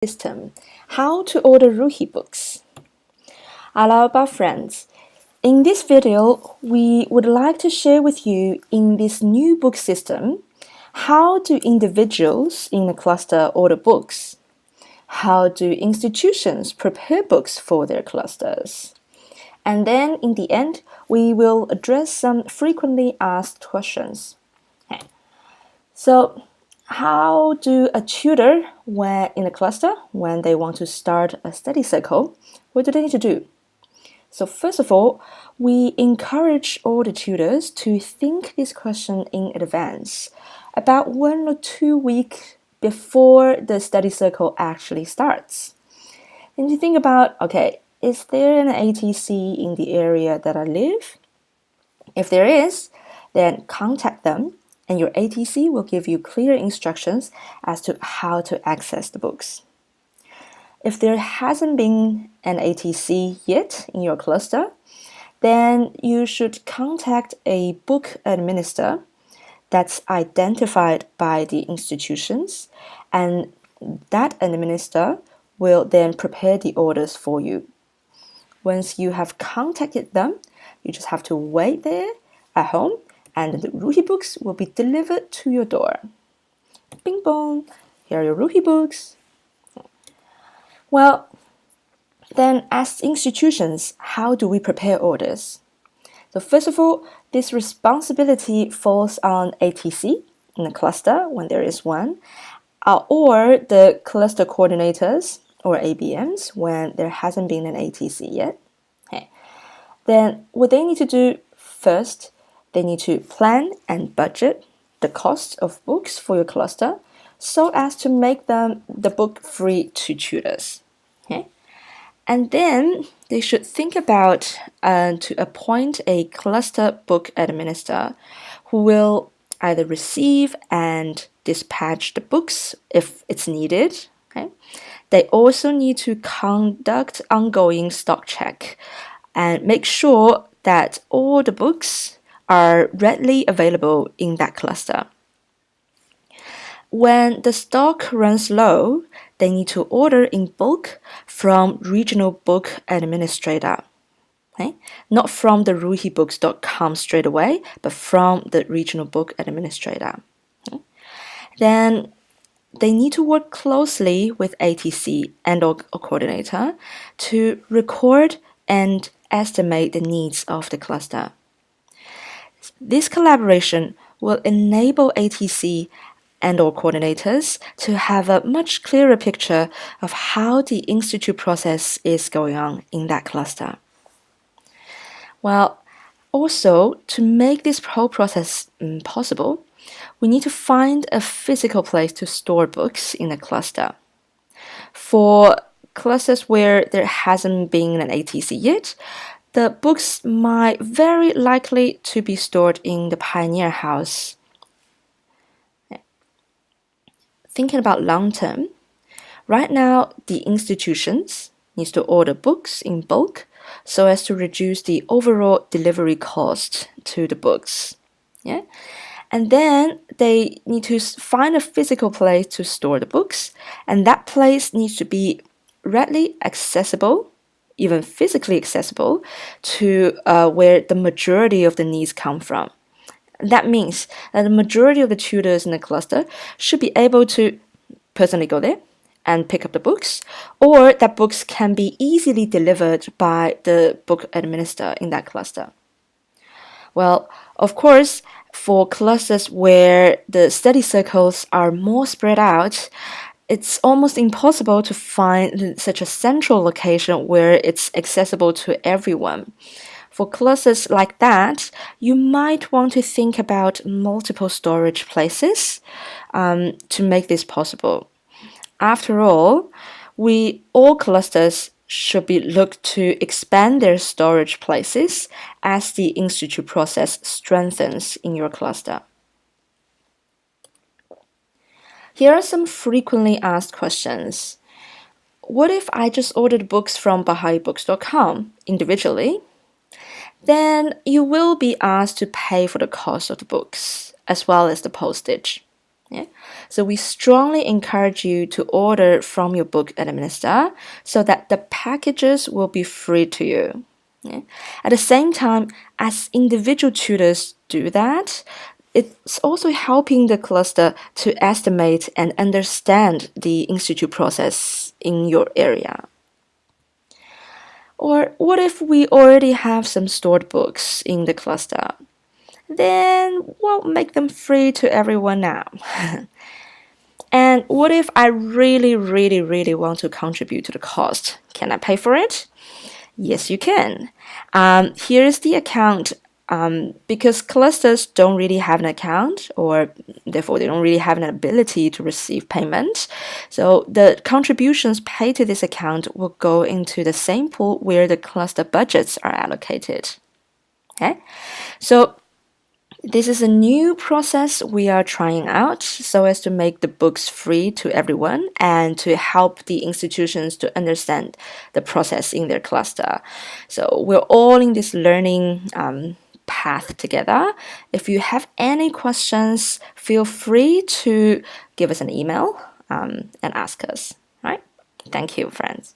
system, how to order Ruhi books. Hello, friends. In this video, we would like to share with you in this new book system, how do individuals in a cluster order books? How do institutions prepare books for their clusters? And then in the end, we will address some frequently asked questions. Okay. So, how do a tutor, when in a cluster, when they want to start a study circle, what do they need to do? So first of all, we encourage all the tutors to think this question in advance, about 1 or 2 weeks before the study circle actually starts. And you think about, okay, is there an ATC in the area that I live? If there is, then contact them and your ATC will give you clear instructions as to how to access the books. If there hasn't been an ATC yet in your cluster, then you should contact a book administrator that's identified by the institutions, and that administrator will then prepare the orders for you. Once you have contacted them, you just have to wait there at home, and the Ruhi books will be delivered to your door. Bing bong, here are your Ruhi books. Well, then as institutions, how do we prepare orders? So first of all, this responsibility falls on ATC in a cluster when there is one, or the cluster coordinators or ABMs when there hasn't been an ATC yet. Okay. Then what they need to do first, they need to plan and budget the cost of books for your cluster so as to make them the book free to tutors. Okay? And then they should think about to appoint a cluster book administrator who will either receive and dispatch the books if it's needed. Okay? They also need to conduct ongoing stock check and make sure that all the books are readily available in that cluster. When the stock runs low, they need to order in bulk from regional book administrator. Okay? Not from the ruhibooks.com straight away, but from the regional book administrator. Okay? Then they need to work closely with ATC and or coordinator to record and estimate the needs of the cluster. This collaboration will enable ATC and or coordinators to have a much clearer picture of how the institute process is going on in that cluster. Well, also, to make this whole process possible, we need to find a physical place to store books in a cluster. For clusters where there hasn't been an ATC yet, the books might very likely to be stored in the Pioneer House. Thinking about long term, right now the institutions need to order books in bulk so as to reduce the overall delivery cost to the books. Yeah? And then they need to find a physical place to store the books, and that place needs to be readily accessible, even physically accessible, to where the majority of the needs come from. That means that the majority of the tutors in the cluster should be able to personally go there and pick up the books, or that books can be easily delivered by the book administrator in that cluster. Well, of course, for clusters where the study circles are more spread out, it's almost impossible to find such a central location where it's accessible to everyone. For clusters like that, you might want to think about multiple storage places to make this possible. After all, all clusters should be looked to expand their storage places as the institute process strengthens in your cluster. Here are some frequently asked questions. What if I just ordered books from bahaibooks.com individually? Then you will be asked to pay for the cost of the books, as well as the postage. Yeah? So we strongly encourage you to order from your book administrator so that the packages will be free to you. Yeah? At the same time, as individual tutors do that, it's also helping the cluster to estimate and understand the institute process in your area. Or what if we already have some stored books in the cluster? Then we'll make them free to everyone now. And what if I really, really, really want to contribute to the cost? Can I pay for it? Yes, you can. Here's the account. Because clusters don't really have an account, or therefore they don't really have an ability to receive payment. So the contributions paid to this account will go into the same pool where the cluster budgets are allocated. Okay, so this is a new process we are trying out so as to make the books free to everyone and to help the institutions to understand the process in their cluster. So we're all in this learning path together. If you have any questions, feel free to give us an email and ask us. Right? Thank you, friends.